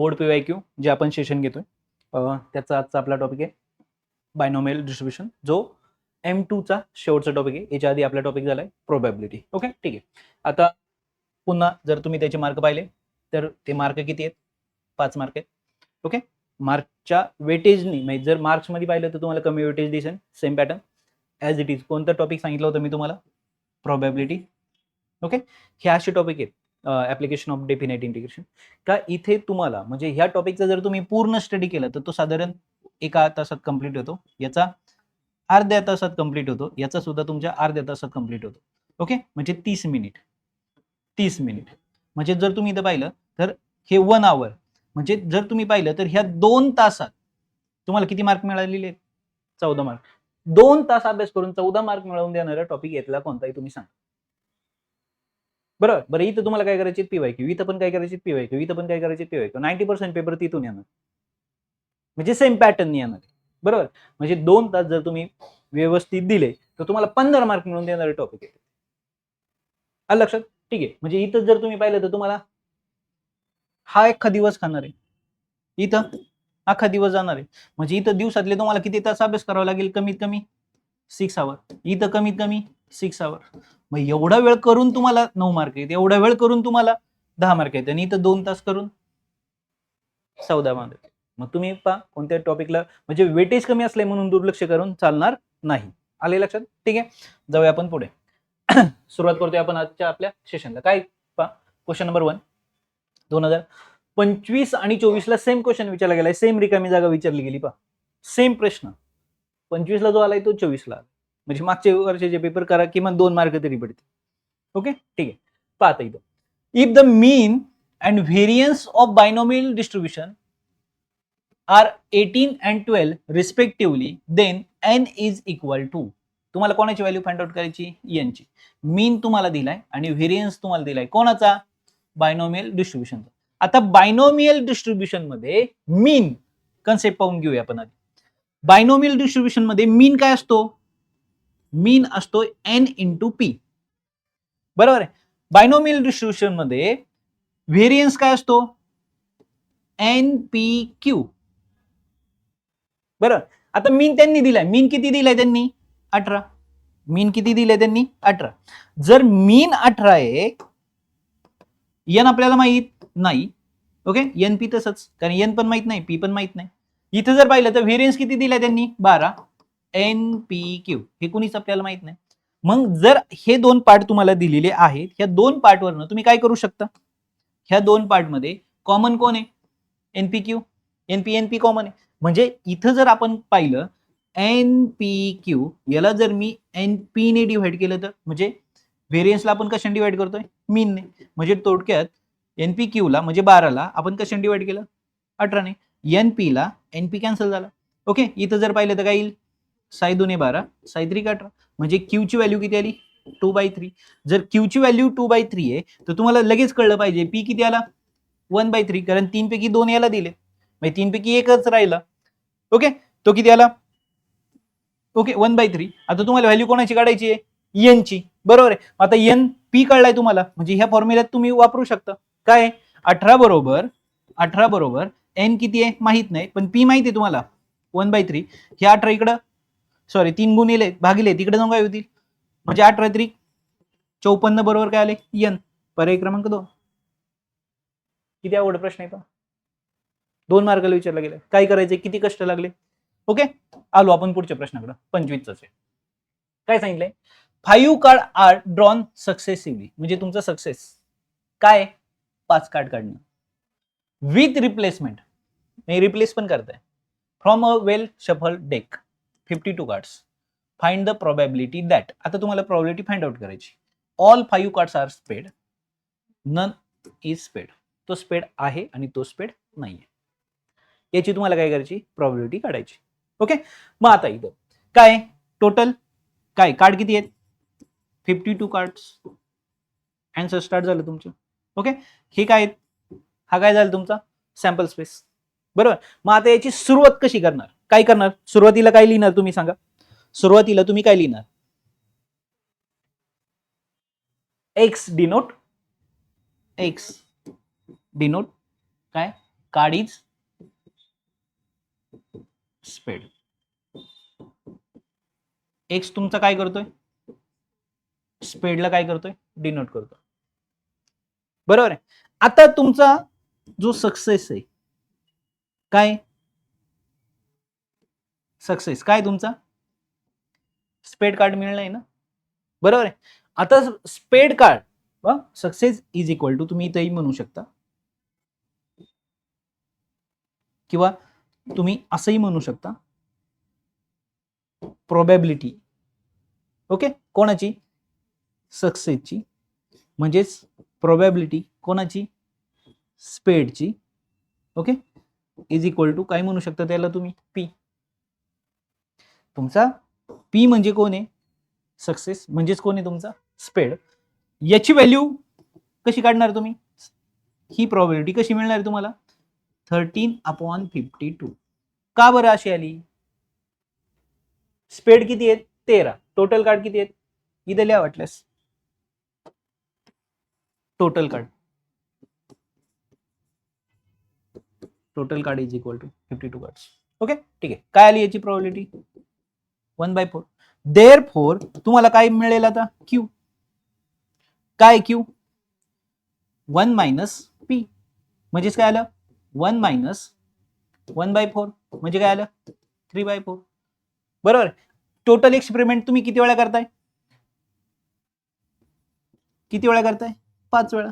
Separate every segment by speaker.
Speaker 1: Board PYQ जे आपण session घेतोय त्याचा आजचा आपला टॉपिक आहे बायनॉमियल डिस्ट्रीब्युशन, जो M2 चा शेवटचा टॉपिक आहे. याच्या आधी आपला टॉपिक झालाय प्रोबॅबिलिटी. ओके, ठीक आहे. आता पुन्हा जर तुम्ही त्याचे मार्क पाहिले तर ते मार्क किती आहेत? 5 मार्क आहेत. ओके, मार्कच्या वेटेजनी म्हणजे जर मार्क्स मध्ये पाहिलं तर तुम्हाला कमी वेटेज दिसेल. Same pattern as it is. कोणतं टॉपिक सांगितलं होतं मी तुम्हाला? प्रोबॅबिलिटी. ओके, हे असे टॉपिक आहेत ऍप्लिकेशन ऑफ डेफिनेट इंटिग्रेशन. का इथे तुम्हाला म्हणजे ह्या टॉपिकचा जर तुम्ही पूर्ण स्टडी केला तर तो साधारण 1 तासात कंप्लीट होतो. याचा अर्ध्या तासात कंप्लीट होतो. याचा सुद्धा तुमच्या अर्ध्या तासात कंप्लीट होतो. ओके, म्हणजे 30 मिनिट. 30 मिनिट म्हणजे जर तुम्ही इथं पाहिलं तर हे 1 आवर म्हणजे जर तुम्ही पाहिलं तर ह्या 2 तासात तुम्हाला किती मार्क मिळालेले आहेत? 14 मार्क. 2 तास अभ्यास करून 14 मार्क मिळवून देणारा टॉपिक येतला कोणताही तुम्ही सांगा. बरोबर. बरं, इथं तुम्हाला काय करायचे? PYQ. इथं पण काय करायचे? PYQ. इथं पण काय करायचे? PYQ. 90% पेपर तिथून येणार, म्हणजे सेम पॅटर्न येणार. बरोबर, म्हणजे 2 तास जर तुम्ही व्यवस्थित दिले तर तुम्हाला 15 मार्क मिळवून देणारे टॉपिक आहे. आलं लक्षात? ठीक आहे. म्हणजे इथं जर तुम्ही पाहिलं तर तुम्हाला हा अख्खा दिवस खाणार आहे, इथं अख्खा दिवस जाणार आहे. म्हणजे इथं दिवसातले तुम्हाला किती तास अभ्यास करावा लागेल? कमीत कमी 6 आवर. इथं कमीत कमी 6 आवर. मग एवढा वेळ करून तुम्हाला 9 मार्क आहेत, एवढा वेळ करून तुम्हाला 10 मार्क आहेत, आणि इथं 2 तास करून 14 मार्क. मग तुम्ही पहा कोणत्या टॉपिकला म्हणजे वेटेज कमी असले म्हणून दुर्लक्ष करून चालणार नाही. आले लक्षात? ठीक आहे, जाऊया आपण पुढे. सुरुवात करतोय आपण आजच्या आपल्या सेशनला. काय पहा, क्वेश्चन नंबर 1. 2025 आणि 24 ला सेम क्वेश्चन विचारला गेलाय. सेम रिकामी जागा विचारली गेली. पहा, सेम प्रश्न 25 ला जो आलाय तो 24 ला. म्हणजे मागच्या वर्षाचे पेपर करा, किमान 2 मार्क तरी पडतील. ओके, ठीक आहे. पाहता इथं, if the mean and variance of binomial distribution are 18 and 12 respectively, then n is equal to. तुम्हाला कोणाची व्हॅल्यू फाइंड आउट करायची? n ची. मीन तुम्हाला दिलाय आणि व्हेरियन्स तुम्हाला दिलाय. कोणाचा? बायनॉमियल डिस्ट्रीब्युशनचा. आता बायनॉमियल डिस्ट्रीब्युशन मध्ये मीन कन्सेप्ट पाहून घेऊया आपण आधी. बायनॉमियल डिस्ट्रीब्युशन मध्ये मीन काय असतो? मीन असतो n इंटू p. बरोबर आहे. बायनॉमियल डिस्ट्रीब्युशन मध्ये व्हेरियन्स काय असतो? NPQ. बरोबर. आता मीन त्यांनी दिलाय. मीन किती दिलाय त्यांनी? 18. मीन किती दिलाय त्यांनी? 18. जर मीन 18 आहे, n आपल्याला माहित नाही. ओके, NP तसंच, कारण n पण माहित नाही, p पण माहित नाही. इथे जर पाहिलं तर व्हेरियन्स किती दिलाय त्यांनी? 12. NPQ हे कुणीच आपल्याला माहित नाही. मग जर हे 2 पार्ट तुम्हाला दिलेले आहेत, ह्या 2 पार्ट वरनं तुम्ही काय करू शकता? ह्या 2 पार्ट मध्ये कॉमन कोण आहे? NPQ. NP कॉमन आहे. म्हणजे इथं जर आपण पाहिलं NPQ, याला जर मी NP ने डिवाइड केलं तर, म्हणजे व्हेरियन्सला आपण कशाने डिवाइड करतोय? मीन ने. म्हणजे थोडक्यात NPQ ला म्हणजे 12 ला आपण कशाने डिवाइड केलं? 18 ने. NP ला NP कॅन्सल झाला. ओके, इथं जर पाहिलं तर काय येईल? 6 2 12, 6 3 18. म्हणजे Q ची व्हॅल्यू किती आली? 2/3. जर Q ची व्हॅल्यू 2/3 आहे तर तुम्हाला लगेच कळलं पाहिजे P किती आला? 1/3, कारण 3 पैकी 2 याला दिले, म्हणजे 3 पैकी एकच राहिला. ओके, तो किती आला? ओके, 1/3. आता तुम्हाला व्हॅल्यू कोणाची काढायची आहे? n ची. बरोबर आहे. आता n p कळलाय तुम्हाला, म्हणजे ह्या फॉर्म्युल्यात तुम्ही वापरू शकता. काय? 18 बरोबर n किती आहे माहित नाही, पण p माहिती आहे तुम्हाला 1/3. हे 18 इकडं, सॉरी 3 गुणिले भागिले तिकडे जाऊन काय होतील? म्हणजे 18 3 54 बरोबर काय आले? n. पर्याय क्रमांक 2. किती अवघड प्रश्न आहे? 2 मार्काला विचारला गेला. काय करायचंय? किती कष्ट लागले? ओके, आलो आपण पुढच्या प्रश्नाकडे. 25 च आहे. काय सांगितलंय? 5 कार्ड आर ड्रॉन सक्सेसिव्हली. म्हणजे तुमचा सक्सेस काय? 5 कार्ड काढणं विथ रिप्लेसमेंट. रिप्लेस पण करताय. From a well shuffle deck 52 cards. Find the probability that. आता तुम्हाला प्रोबॅबिलिटी फाइंड आउट करायची. ऑल 5 कार्ड्स आर स्पेड, नन इज स्पेड. तो स्पेड आहे आणि तो स्पेड नाहीये. याची तुम्हाला काय करायची? प्रोबॅबिलिटी काढायची. ओके, मग आता इथं काय टोटल काय कार्ड किती आहेत? 52 कार्ड्स. आन्सर स्टार्ट झालं तुमचं. ओके, हे काय आहेत? हा काय झालं तुमचा? Sample space. बरोबर. मग आता याची सुरुवात कशी करणार? काय करणार? सुरुवातीला काय लिहिणार तुम्ही सांगा? सुरुवातीला तुम्ही काय लिहिणार? एक्स डिनोट काय? कार्ड इज स्पेड. एक्स तुमचा काय करतोय, स्पेडला काय करतोय, डिनोट करतोय. बरोबर आहे. आता तुमचा जो सक्सेस आहे, काय सक्सेस, काय तुमचा स्पेड कार्ड मिळणार ना, बरोबर आहे. आता spade card success is equal to, तुम्ही इथेही म्हणू शकता किंवा तुम्ही असंही म्हणू शकता, प्रोबॅबिलिटी. ओके, कोणाची, सक्सेसची, म्हणजेच प्रोबॅबिलिटी कोणाची, स्पेडची. ओके, इज इक्वल टू काय म्हणू शकता त्याला तुम्ही, पी. तुमचा पी म्हणजे कोण आहे, सक्सेस, म्हणजेच कोण आहे तुमचा स्पेड. याची व्हॅल्यू कशी काढणार तुम्ही, ही प्रोबॅबिलिटी कशी मिळणार तुम्हाला, 13/52. का बरं अशी आली, स्पेड किती आहेत, 13, टोटल कार्ड किती आहेत, इथे लिहा वाटल्यास, total card is equal to 52 cards. Okay, ठीक आहे. काय आली याची प्रोबॅबिलिटी, 1/4. देअरफॉर तुम्हाला काय मिळेल आता, क्यू. काय क्यू, 1 मायनस पी, म्हणजेच काय आलं, 1 मायनस 1/4, म्हणजे काय आलं, 3/4. बरोबर. टोटल एक्सपेरिमेंट तुम्ही किती वेळा करताय, 5 वेळा.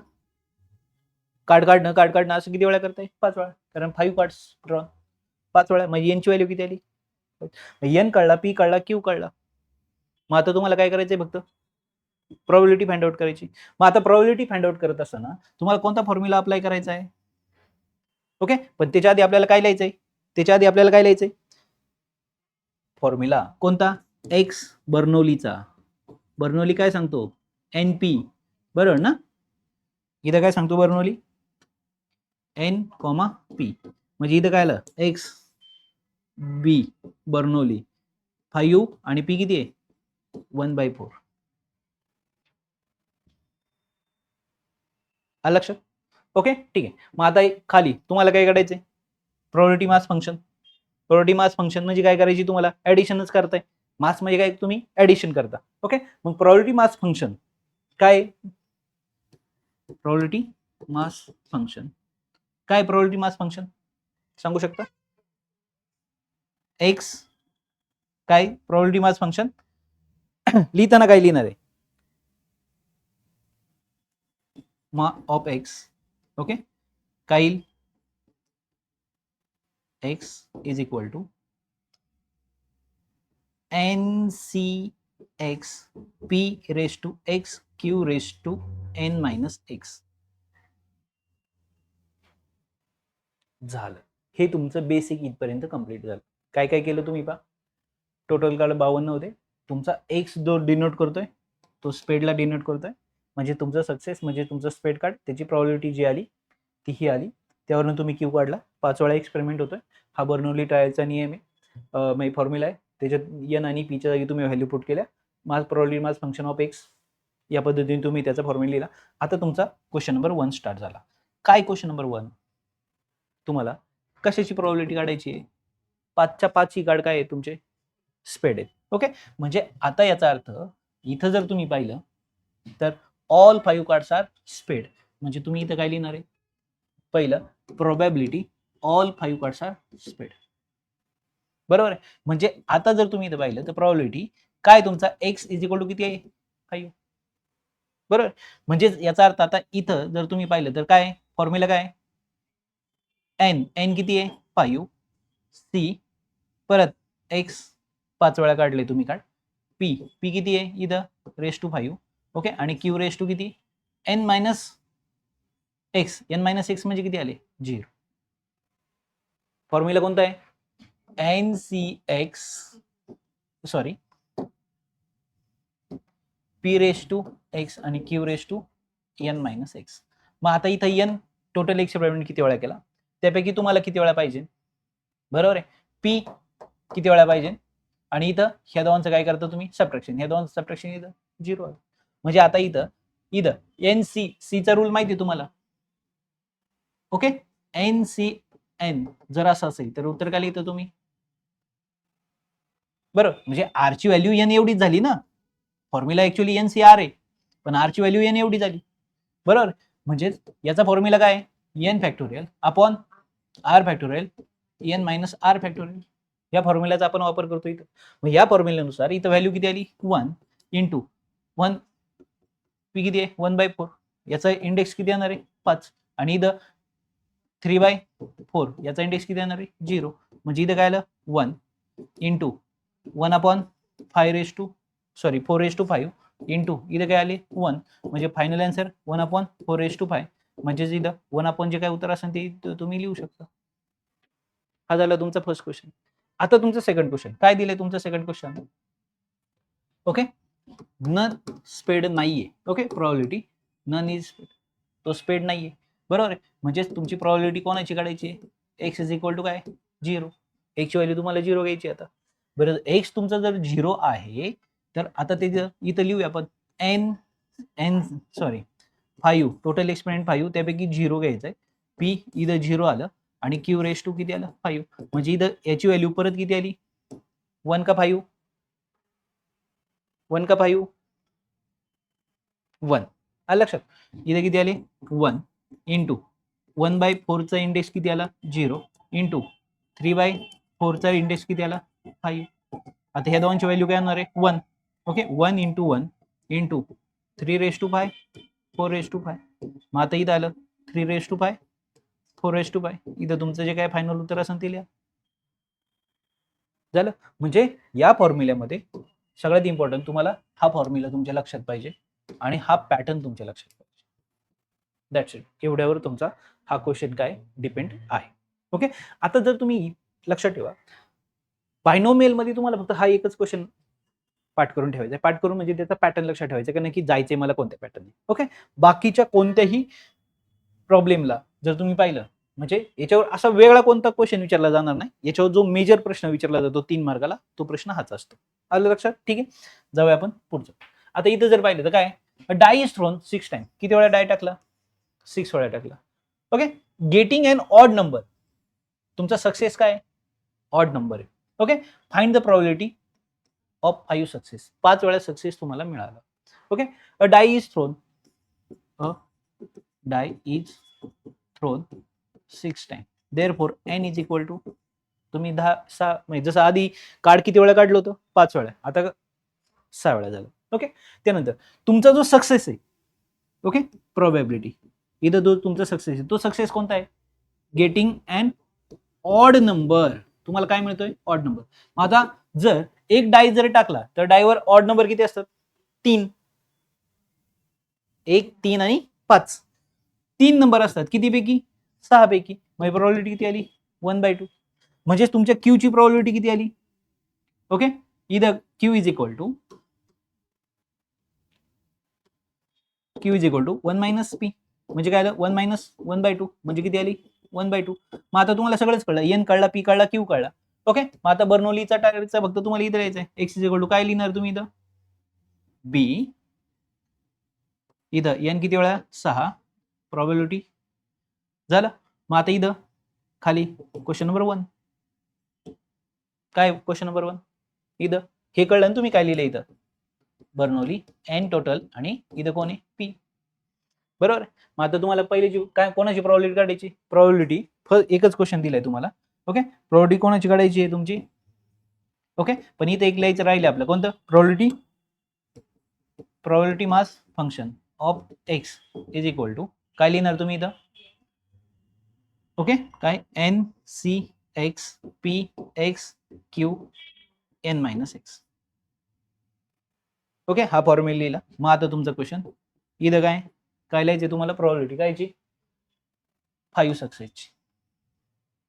Speaker 1: कार्ड काढणं असं किती वेळा करताय, 5 वेळा, कारण 5 कार्ड्स ड्रॉ, 5 वेळा. म्हणजे एनची व्हॅल्यू किती आली, एन कळला, पी कळला, क्यू कळला. मग आता तुम्हाला काय करायचंय, फक्त प्रोबॅबिलिटी फाइंड आउट करायची. मग आता प्रोबॅबिलिटी फाइंड आउट करत असताना तुम्हाला कोणता फॉर्म्युला अप्लाय करायचा आहे, ओके. पण त्याच्या आधी आपल्याला काय लिहायचंय, फॉर्म्युला कोणता, एक्स बर्नौलीचा. बर्नौली काय सांगतो, NP, बरोबर ना. इथं काय सांगतो बर्नौली, N, P. म्हणजे इथं काय आलं, एक्स बी बर्नौली 5 आणि पी किती आहे, 1/4. आलं लक्षात. ओके, ठीक आहे. मग आता खाली तुम्हाला काय काढायचंय, probability mass function. Probability mass function म्हणजे काय करायची, तुम्हाला ऍडिशनच करताय. मास म्हणजे काय, तुम्ही ऍडिशन करता. ओके, मग प्रोबॅबिलिटी मास फंक्शन काय, प्रोबॅबिलिटी मास फंक्शन काय, प्रोबॅबिलिटी मास फंक्शन सांगू शकता, एक्स काय, प्रोबॅबिलिटी मास फंक्शन लिहिताना काय लिहिणार आहे, मा ऑफ एक्स. ओके, काय येईल, X is equal to NCX P raise to X Q raise to N minus X. झालं, हे तुमचं बेसिक इथपर्यंत कंप्लीट झालं. काय काय केलं तुम्ही पहा, टोटल कार्ड 52 होते. तुमचा एक्स जो डिनोट करतोय तो स्पेडला डिनोट करतोय, म्हणजे तुमचा सक्सेस, म्हणजे तुमचं स्पेड कार्ड, त्याची प्रोबॅबिलिटी जी आली ती ही आली. त्यावरून तुम्ही क्यू काढला, 5 वेळा एक्सपेरिमेंट होतोय. हा बर्नौली ट्रायलचा नियम आहे, म्हणजे फॉर्म्युला आहे. त्याच्यात एन आणि पीच्या जागी तुम्ही व्हॅल्यू पुट केल्या, mass probability mass function of X, या पद्धतीने तुम्ही त्याचा फॉर्म्युला लिहिला. आता तुमचा क्वेश्चन नंबर 1 स्टार्ट झाला. काय क्वेश्चन नंबर 1, तुम्हाला कशाची प्रोबॅबिलिटी काढायची आहे, 5च्या 5 ही कार्ड काय आहे तुमचे, स्पेड आहेत. ओके, म्हणजे आता याचा अर्थ इथं जर तुम्ही पाहिलं तर ऑल 5 कार्ड्स आर स्पेड. म्हणजे तुम्ही इथं काय लिहिणार आहे, पहिलं प्रोबॅबिलिटी ऑल 5 कार्ड्स आर स्पेड, बरोबर आहे. म्हणजे आता जर तुम्ही इथं पाहिलं तर प्रोबॅबिलिटी काय, तुमचा एक्स इज इक्वल टू किती आहे, 5, बरोबर. म्हणजे याचा अर्थ आता इथं जर तुम्ही पाहिलं तर काय फॉर्म्युला, काय एन किती आहे, 5, सी परत एक्स 5 वेळा काढले तुम्ही कार्ड, पी किती आहे इथं, रेस टू 5. ओके, आणि क्यू रेस टू किती, एन मायनस एक्स. म्हणजे किती आले, 0. फॉर्म्युला कोणता आहे, NCX sorry P raise to X आणि Q raise to N minus X. मग आता इथं N टोटल एक्सपेरिमेंट किती वेळा केला, त्यापैकी तुम्हाला किती वेळा पाहिजे, बरोबर आहे. P किती वेळा पाहिजे, आणि इथं ह्या दोघांचं काय करता तुम्ही, सबट्रॅक्शन. ह्या दोघांचं सबट्रॅक्शन इथं 0 आहे. म्हणजे आता इथं NC चा रूल माहिती आहे तुम्हाला, ओके. NC एन जर असं असेल तर उत्तर काय लिहितं तुम्ही? बरं, म्हणजे आर ची व्हॅल्यू एन एवढीच झाली ना. Formula actually N C R आहे, पण आर ची व्हॅल्यू एन एवढी झाली. बरोबर, म्हणजे याचा फॉर्म्युला काय? N factorial upon R factorial N minus R factorial. या फॉर्म्युल्याचा आपण वापर करतो इथं. मग या फॉर्म्युल्यानुसार इथं व्हॅल्यू किती आली? 1 इंटू 1 पी किती आहे? 1/4. याचा इंडेक्स किती येणार आहे? 5. आणि इथं 3/4 याचा इंडेक्स किती येणार आहे? 0. म्हणजे इथं काय आलं? 1 इंटू 1 अपॉन 4/5 इंटू इथं काय आले? 1. म्हणजे फायनल आन्सर 1/4/5. म्हणजे इथं 1 जे काय उत्तर असेल ते तुम्ही लिहू शकता. हा झाला तुमचा फर्स्ट क्वेश्चन. आता तुमचं सेकंड क्वेश्चन काय दिलंय? तुमचं सेकंड क्वेश्चन ओके, नन स्पेड नाहीये. ओके, प्रॉबिलिटी नन इज तो स्पेड नाहीये. बरोबर आहे, म्हणजे तुमची प्रॉबिलिटी कोणाची काढायची? एक्स इज इक्वल टू काय? 0. एक्सची व्हॅल्यू तुम्हाला 0 घ्यायची. आता बरं, एक्स तुमचा जर 0 आहे तर आता ते इथं लिहूया आपण N N sorry 5 total experiment 5 त्यापैकी 0 घ्यायचंय. पी इथं 0 आलं आणि क्यू रेस टू किती आलं? 5. म्हणजे इथं याची व्हॅल्यू परत किती आली? 1 का 5? 1 का 5? 1 आलं लक्षात. इथे किती आले? 1 इंटू 1/4 चा इंडेक्स किती आला? 0 इंटू 3/4 चा इंडेक्स किती आला? 5. आता ह्या दोनची व्हॅल्यू काय येणार आहे? 1. Okay, 1 into 1 into 3/5 4/5. मग आता इथं आलं 3/5 4/5. इथं तुमचं जे काय फायनल उत्तर असेल ते लिहा. झालं. म्हणजे या फॉर्म्युल्यामध्ये सगळ्यात इम्पॉर्टंट तुम्हाला हा फॉर्म्युला तुमच्या लक्षात पाहिजे आणि हा पॅटर्न तुमच्या लक्षात पाहिजे. That's it. एवढ्यावर तुमचा हा क्वेश्चन काय डिपेंड आहे. ओके, आता जर तुम्ही लक्षात ठेवा बायनोमियल मध्ये तुम्हाला फक्त हा एकच क्वेश्चन पाठ करून ठेवायचा. पाठ करून म्हणजे त्याचा पॅटर्न लक्षात ठेवायचा की नक्की जायचंय मला कोणत्या पॅटर्न. ओके, बाकीच्या कोणत्याही प्रॉब्लेमला जर तुम्ही पाहिलं म्हणजे याच्यावर असा वेगळा कोणता क्वेश्चन विचारला जाणार नाही. याच्यावर जो मेजर प्रश्न विचारला जातो 3 मार्काला तो प्रश्न हाच असतो. आलं लक्षात? ठीक आहे, जाऊया आपण पुढचं. आता इथं जर पाहिलं तर काय? Die is thrown 6 time. किती वेळा डाय टाकला? 6 वेळा टाकला. Okay, getting an odd number. तुमचा सक्सेस काय? ऑड नंबर आहे. Okay, find the probability of 5 success. 5 वेळा सक्सेस तुम्हाला मिळाला. Okay, a die is thrown a die is thrown 6 time. Therefore n is equal to तुम्ही 6 म्हणजे जसं आधी कार्ड किती वेळा काढलं होतं? 5 वेळा. आता 6 वेळा झालं. ओके, त्यानंतर तुमचा जो सक्सेस आहे, ओके, प्रोबॅबिलिटी इथं जो तुमचा सक्सेस आहे तो सक्सेस कोणता आहे? गेटिंग अन ऑड नंबर. तुम्हाला काय मिळतोय? Odd number. आता जर एक डाय जर टाकला तर डायवर ऑड नंबर किती असतात? 3. 1 3 आणि 5 3 नंबर असतात. कितीपैकी? 6 पैकी. मग प्रोबॅबिलिटी किती आली? 1/2. म्हणजे तुमच्या क्यू ची प्रोबॅबिलिटी किती आली? ओके, इथं Q is equal to 1 minus P. म्हणजे काय आलं? 1 मायनस 1/2 म्हणजे किती आली? 1/2. मग आता तुम्हाला सगळंच कळलं. एन कळला, पी कळला, क्यू कळला. ओके, मग आता बर्नौलीचा टार्गेटचा फक्त तुम्हाला इथं लिहायचं आहे. एक्स इज इक्वल टू काय लिहिणार तुम्ही इथं? बी. इथं एन किती वेळा? 6. प्रोबॅबिलिटी झालं. मग आता इथं खाली क्वेश्चन नंबर 1 काय? क्वेश्चन नंबर 1 इथं हे कळलं ना तुम्ही काय लिहिलं इथं? बर्नौली एन टोटल आणि इथं कोण आहे? पी. बरोबर. मग आता तुम्हाला पहिली काय कोणाची प्रोबॅबिलिटी काढायची? प्रोबॅबिलिटी एकच क्वेश्चन दिलाय तुम्हाला. ओके, प्रोबॅबिलिटी कोणाची काढायची आहे तुमची? ओके, पण इथे एक लिहायचं राहिले आपलं कोणतं? Probability mass function of X is equal to काय लिहिणार तुम्ही इथं? ओके, काय? N C X P X Q N minus X. Okay, हा फॉर्म्युला लिहिला. मग आता तुमचा क्वेश्चन इथं काय काय लिहायचे तुम्हाला? प्रोबॅबिलिटी कायची? 5 सक्सेसची.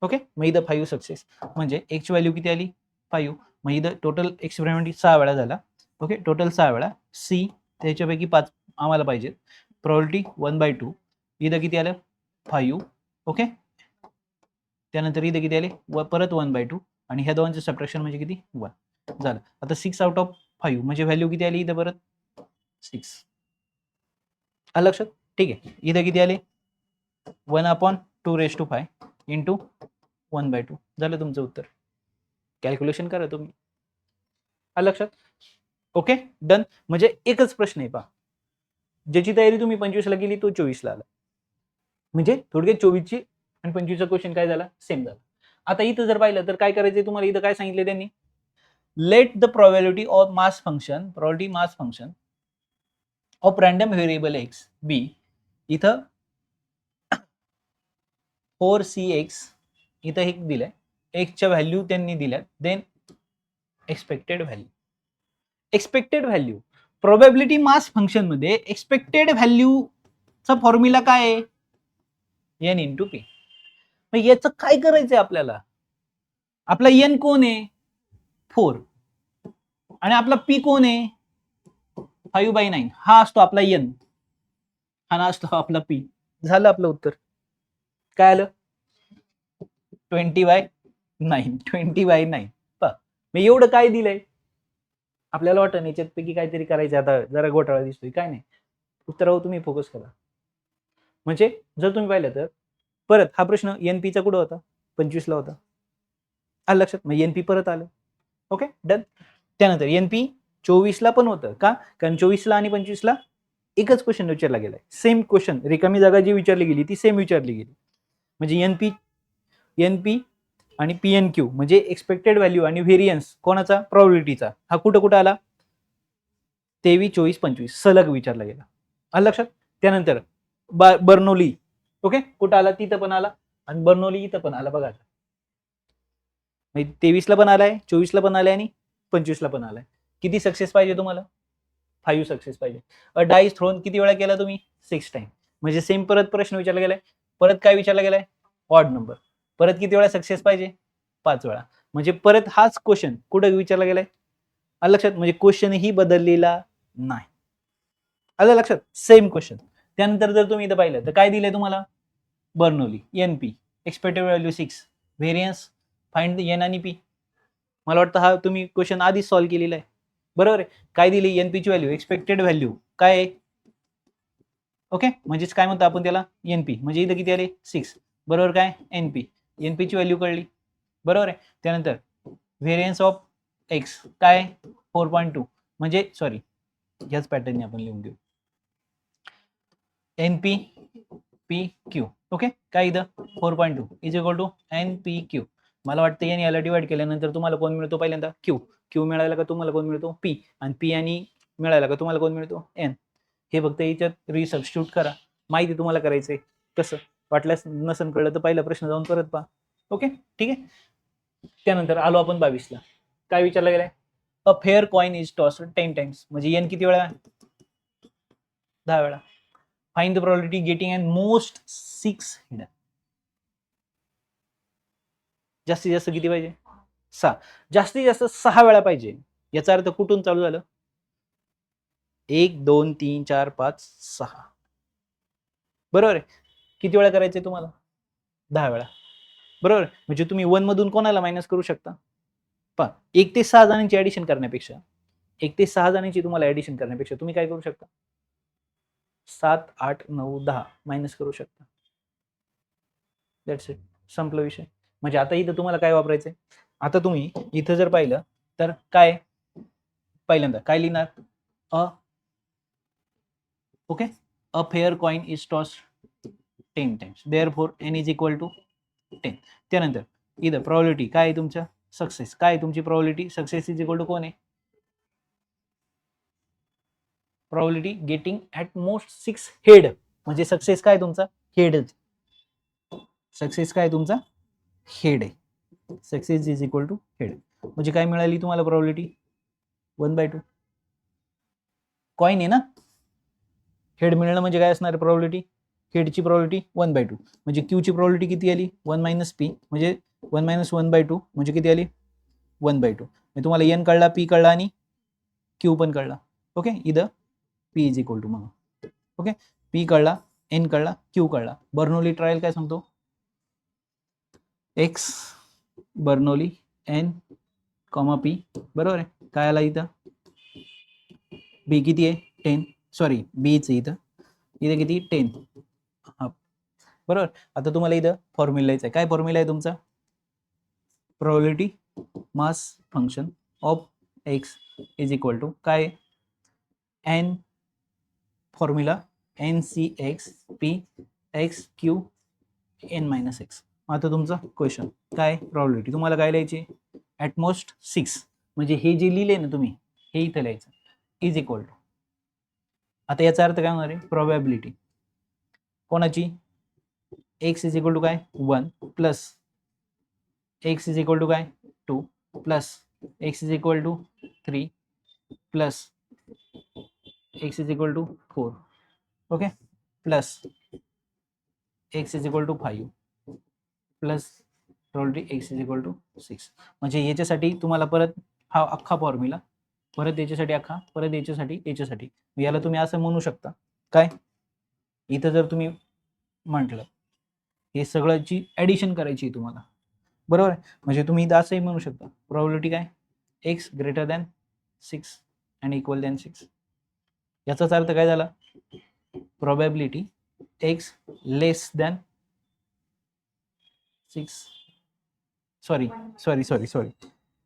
Speaker 1: ओके, मग इथं 5 सक्सेस म्हणजे एक्सची व्हॅल्यू किती आली? 5. मग इथं टोटल एक्सपेरिमेंट 6 वेळा झाला. ओके, टोटल 6 वेळा. सी त्याच्यापैकी 5 आम्हाला पाहिजे. प्रोबॅबिलिटी 1/2. इथं किती आलं? 5. ओके, त्यानंतर इथं किती आले? परत 1/2 आणि ह्या दोघांचं सबट्रॅक्शन म्हणजे किती? 1 झालं. आता 6 आउट ऑफ 5 म्हणजे व्हॅल्यू किती आली इथं परत? 6. आलं लक्षात? ठीक आहे. इथं किती आले? 1/2 इंटू 1/2 झालं तुमचं उत्तर. कॅल्क्युलेशन करा तुम्ही. आलं लक्षात? Okay done. म्हणजे एकच प्रश्न आहे पहा, ज्याची तयारी तुम्ही 25ला केली तो 24ला आला. म्हणजे थोडक्यात 24ची आणि 25चा क्वेश्चन काय झाला, सेम झाला. आता इथं जर पाहिलं तर काय करायचंय तुम्हाला, इथं काय सांगितले त्यांनी, let the probability of mass function of random variable X be, इथं 4cx इथं हे दिलंय, एक्सच्या व्हॅल्यू त्यांनी दिल्यात, then expected value probability mass function मध्ये एक्सपेक्टेड व्हॅल्यूचा फॉर्म्युला काय आहे, एन इंटू पी. मग याचं काय करायचंय आपल्याला, आपला एन कोण आहे 4 आणि आपला पी कोण आहे 5/9, हा असतो आपला एन, हा असतो आपला पी. झालं आपलं उत्तर. काय आलं 20/9. मग एवढं काय दिलंय, आपल्याला वाटतं याच्यापैकी काहीतरी करायचं, आता जरा घोटाळा दिसतोय, काय नाही, उत्तरावर तुम्ही फोकस करा. म्हणजे जर तुम्ही पाहिलं तर परत हा प्रश्न एनपीचा कुठं होता 25ला होता, आलं लक्षात, मग एनपी परत आलं. Okay done. त्यानंतर एनपी 24ला पण होतं का, कारण 24ला आणि 25ला एकच क्वेश्चन विचारला गेलाय, सेम क्वेश्चन, रिकामी जागा जी विचारली गेली ती सेम विचारली गेली. म्हणजे एनपी आणि पीएनक्यू म्हणजे एक्सपेक्टेड व्हॅल्यू आणि व्हेरियन्स कोणाचा, प्रोबॅबिलिटीचा, हा कुठं कुठं आला 23, 24, 25 सलग विचारला गेला, आलं लक्षात. त्यानंतर बर्नौली, ओके कुठं आला, तिथं पण आला, आणि बर्नौली इथं पण आला. बघा 23ला पण आलाय, 24ला पण आलाय आणि 25ला पण आलाय. किती सक्सेस पाहिजे तुम्हाला, 5 सक्सेस पाहिजे. अ डाईस थ्रोन किती वेळा केला तुम्ही, 6 टाइम. म्हणजे सेम परत प्रश्न विचारला गेलाय, परत काय विचारला गेलाय, ऑड नंबर, परत किती वेळा सक्सेस पाहिजे, 5 वेळा. म्हणजे परत हाच क्वेश्चन कुठे विचारला गेलाय, आलं लक्षात. म्हणजे क्वेश्चन ही बदललेला नाही, आलं लक्षात, सेम क्वेश्चन. त्यानंतर जर तुम्ही इथं पाहिलं तर काय दिलंय तुम्हाला, Bernoulli, NP, expected value 6, variance find N आणि पी. मला वाटतं हा तुम्ही क्वेश्चन आधीच सॉल्व्ह केलेला आहे, बरोबर आहे. काय दिली, एनपीची व्हॅल्यू, एक्सपेक्टेड व्हॅल्यू काय आहे, ओके, म्हणजेच काय म्हणतो आपण त्याला, एनपी, म्हणजे इथं किती आले 6, बरोबर. काय एनपी, एनपीची व्हॅल्यू कळली, बरोबर आहे. त्यानंतर व्हेरियन्स ऑफ एक्स काय 4.2, म्हणजे सॉरी याच पॅटर्नने आपण लिहून घेऊ, एनपी पी क्यू, ओके. काय इथं 4.2 is equal to N P Q. मला वाटतं एन याला डिवाइड केल्यानंतर तुम्हाला कोण मिळतो, पहिल्यांदा क्यू, क्यू मिळाला का तुम्हाला कोण मिळतो पी, आणि पी आणि मिळाला का तुम्हाला कोण मिळतो एन. हे फक्त याच्यात रिसबस्टिट्यूट करा, माहिती तुम्हाला करायचंय कसं, वाटल्यास नसन कळलं तर पहिला प्रश्न जाऊन परत पहा. ओके ठीक आहे. त्यानंतर आलो आपण 22ला. काय विचारलं गेलंय, अ fair coin is tossed 10 times, म्हणजे एन किती वेळा, 10 वेळा. Find the probability getting an most 6 hidden. जास्तीत जास्त किती पाहिजे, 6. जास्तीत जास्त 6 वेळा पाहिजे. याचा अर्थ कुठून चालू झालं, 1 2 3 4 5 6, बरोबर आहे. किती वेळा करायचे तुम्हाला, 10 वेळा, बरोबर. म्हणजे तुम्ही 1 मधून कोणाला मायनस करू शकता, पहा 1 ते 6 जणांची ऍडिशन करण्यापेक्षा, 1 ते 6 जणांची तुम्हाला ऍडिशन करण्यापेक्षा तुम्ही काय करू शकता, 7 8 9 10 मायनस करू शकता. दॅट्स इट, संपला विषय. म्हणजे आता इथं तुम्हाला काय वापरायचंय, आता तुम्ही इथं जर पाहिलं तर काय, पहिल्यांदा काय लिहिणार, uh okay, a fair coin is toss 10 times, therefore N is equal to 10. त्यानंतर इथं प्रोबॅबिलिटी काय आहे तुमच्या, सक्सेस, काय आहे तुमची probability, success is equal to कोण आहे, probability getting at most 6 head, म्हणजे सक्सेस काय तुमचा हेड, सक्सेस काय तुमचा हेड आहे, success is equal to head. म्हणजे काय मिळाली तुम्हाला प्रोबॅबिलिटी 1/2. कॉइन आहे ना, हेड मिळणं म्हणजे काय असणार प्रोबॅबिलिटी, हेडची प्रोबॅबिलिटी 1/2, म्हणजे क्यूची प्रोबॅबिलिटी किती आली 1 मायनस पी, म्हणजे 1 मायनस 1/2 म्हणजे किती आली 1/2. म्हणजे तुम्हाला एन कळला, पी कळला आणि क्यू पण कळला. ओके, इथं पी इज इक्वल टू म्हणून, ओके, पी कळला, एन कळला, क्यू कळला. बर्नौली ट्रायल काय सांगतो, X Bernoulli N comma P, बरोबर आहे. काय आला इथं, बी किती आहे 10, सॉरी बीच इथं, इथं किती 10, हा बरोबर. आता तुम्हाला इथं फॉर्म्युला आहे, काय फॉर्म्युला आहे तुमचा, probability mass function of X is equal to काय, N formula N C X P X Q N minus X. आता तुमचा क्वेश्चन काय, प्रॉबिलिटी तुम्हाला काय लिहायची, ॲटमोस्ट 6 म्हणजे हे जे लिहिले ना तुम्ही हे इथं लिहायचं इज इक्वल टू. आता याचा अर्थ काय होणार आहे, प्रोबॅबिलिटी कोणाची, एक्स इज इक्वल टू काय 1 plus X is equal to काय 2 plus X is equal to 3 plus X is equal to 4 okay plus X is equal to 5 plus probability X is equal to 6. म्हणजे याच्यासाठी तुम्हाला परत हा अख्खा formula, परत याच्यासाठी अख्खा, परत याच्यासाठी याला तुम्ही असं म्हणू शकता काय, इथं जर तुम्ही म्हटलं हे सगळ्याची ॲडिशन करायची आहे तुम्हाला, बरोबर आहे, म्हणजे तुम्ही इथं असंही म्हणू शकता प्रोबॅबिलिटी काय, x greater than 6 and equal than 6. याचाच अर्थ काय झाला, प्रोबॅबिलिटी एक्स लेस दॅन 6. सॉरी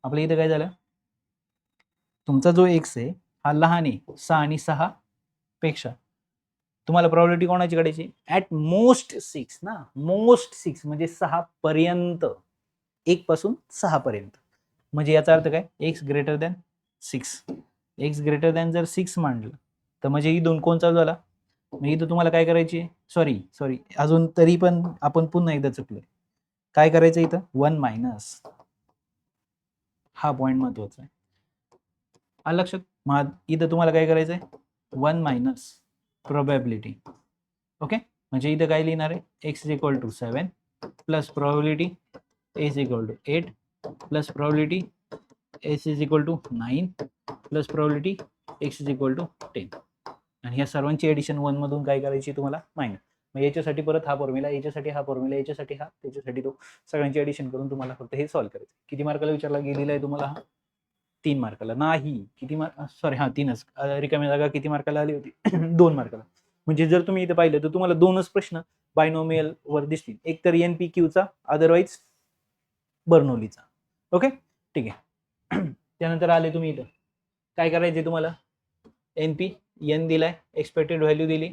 Speaker 1: आपल्या इथं काय झालं, तुमचा जो एक्स आहे हा लहान आहे 6 आणि 6 पेक्षा, तुम्हाला प्रोबॅबिलिटी कोणाची काढायची, ॲट मोस्ट 6 ना, मोस्ट 6 म्हणजे 6 पर्यंत, 1 पासून 6 पर्यंत. म्हणजे याचा अर्थ काय, x greater than 6, x greater than जर 6 मांडलं तर म्हणजे ही दोन कोण चालू झाला, मग इथं तुम्हाला काय करायची, सॉरी अजून तरी पण आपण पुन्हा एकदा चुकलोय, काय करायचं इथं 1 मायनस, हा पॉइंट महत्वाचा आहे, आलं लक्षात. मग इथं तुम्हाला काय करायचंय 1 मायनस प्रोबॅबिलिटी, ओके, म्हणजे इथं काय लिहिणार आहे, X is equal to 7 plus probability S equal to 8 plus probability S is equal to 9 plus probability X is equal to 10. आणि ह्या सर्वांची ॲडिशन 1 मधून काय करायची तुम्हाला मायनस. मग याच्यासाठी परत हा फॉर्म्युला, याच्यासाठी हा फॉर्म्युला, याच्यासाठी हा, त्याच्यासाठी तो, सगळ्यांची ॲडिशन करून तुम्हाला फक्त हे सॉल्व्ह करायचं. किती मार्काला विचारला गेलेला आहे तुम्हाला हा, 3 मार्काला नाही, किती मार्क, सॉरी हा 3च, रिकामी जागा किती मार्काला आली होती 2 मार्काला. म्हणजे जर तुम्ही इथे पाहिलं तर तुम्हाला 2च प्रश्न बायनॉमियल वर दिसतील, एक तर NPQचा, अदरवाईज बर्नौलीचा. ओके ठीक आहे. त्यानंतर आले तुम्ही इथं काय करायचे, तुम्हाला NP एन दिलाय, एक्सपेक्टेड व्हॅल्यू दिली,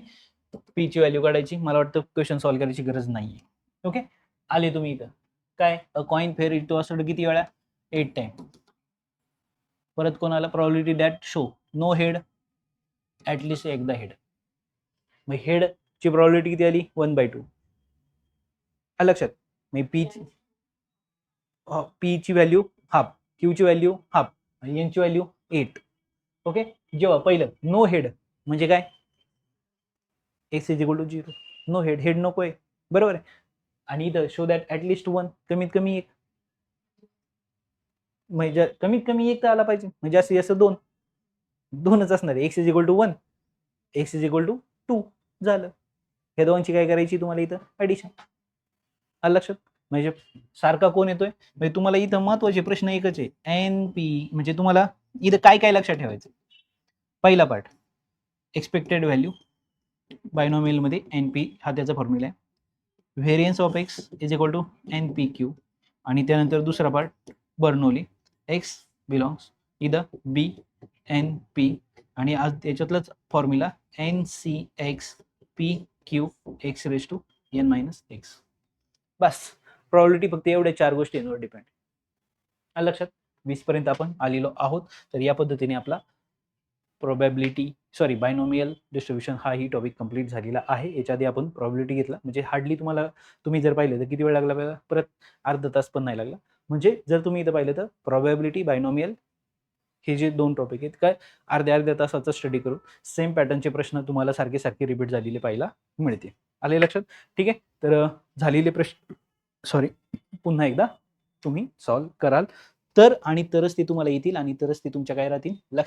Speaker 1: पी ची व्हॅल्यू काढायची. मला वाटतं क्वेश्चन सॉल्व्ह करायची गरज नाहीये. ओके आले तुम्ही इथं काय, a coin fair it to असं किती वेळा, 8 टाइम. परत कोणाला, probability that show no head at least एकदा हेड, मग हेड ची प्रोबॅबिलिटी किती आली 1/2. लक्षात, मग पी ची व्हॅल्यू हाफ, क्यू ची व्हॅल्यू हाफ आणि एन ची व्हॅल्यू 8. ओके जेव्हा पहिलं नो हेड म्हणजे काय, X is equal to 0, no head, head नको आहे, बरोबर आहे. आणि इथं शो दॅट ॲटलिस्ट 1, कमीत कमी 1, म्हणजे कमीत कमी 1 तर आला पाहिजे, म्हणजे असं 2च असणार आहे, X is equal to 1, X is equal to 2 झालं. ह्या दोनची काय करायची तुम्हाला इथं ॲडिशन. आलं लक्षात, म्हणजे सारखा कोण येतोय, म्हणजे तुम्हाला इथं महत्वाचे प्रश्न एकच आहे, NP म्हणजे तुम्हाला इथं काय काय लक्षात ठेवायचं. पहिला पार्ट एक्सपेक्टेड व्हॅल्यू बायनॉमियल मध्ये NP हा त्याचा फॉर्म्युला आहे, variance of X is equal to NPQ, आणि त्यानंतर दुसरा पार्ट बर्नौली, एक्स बिलॉंग्स इथं BNP, आणि आज त्याच्यातलाच formula NCXPQ X raise to N-X. बस प्रोबॅबिलिटी फक्त एवढ्या 4 गोष्टींवर डिपेंड. लक्षात, 20 पर्यंत आपण आलेलो आहोत. तर या पद्धतीने आपला बायनॉमियल डिस्ट्रीब्युशन हा ही टॉपिक कंप्लीट झालेला आहे. याच्या आधी आपण प्रोबॅबिलिटी घेतला, म्हणजे हार्डली तुम्ही जर पाहिलं तर किती वेळ लागला आपल्याला, परत अर्धा तास पण नाही लागला. म्हणजे जर तुम्ही इथं पाहिलं तर प्रोबॅबिलिटी, बायनॉमियल हे जे 2 टॉपिक आहेत काय अर्ध्या तासाचा स्टडी करून सेम पॅटर्नचे प्रश्न तुम्हाला सारखे रिपीट झालेले पाहायला मिळते. आले लक्षात, ठीक आहे. तर झालेले प्रश्न पुन्हा एकदा तुम्ही सॉल्व्ह कराल तर, आणि तरच ते तुम्हाला येतील, आणि तरच ते तुमच्या काय राहतील लक्षात.